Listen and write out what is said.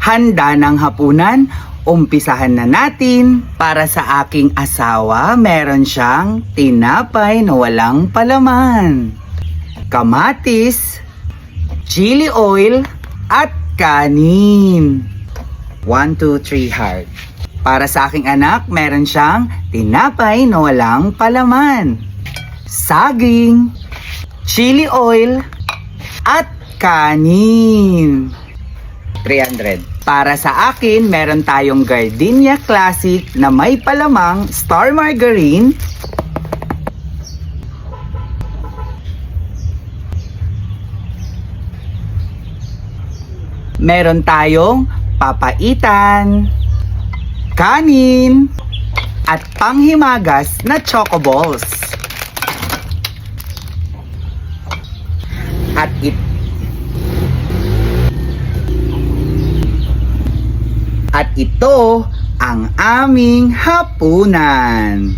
Handa ng hapunan? Umpisahan na natin. Para sa aking asawa, meron siyang tinapay na walang palaman, kamatis, chili oil, at kanin. 1, 2, 3 heart. Para sa aking anak, meron siyang tinapay na walang palaman, saging, chili oil, at kanin. 300. Para sa akin, meron tayong Gardenia Classic na may palamang star margarine, meron tayong papaitan, kanin, at panghimagas na choco balls. At ito ang aming hapunan.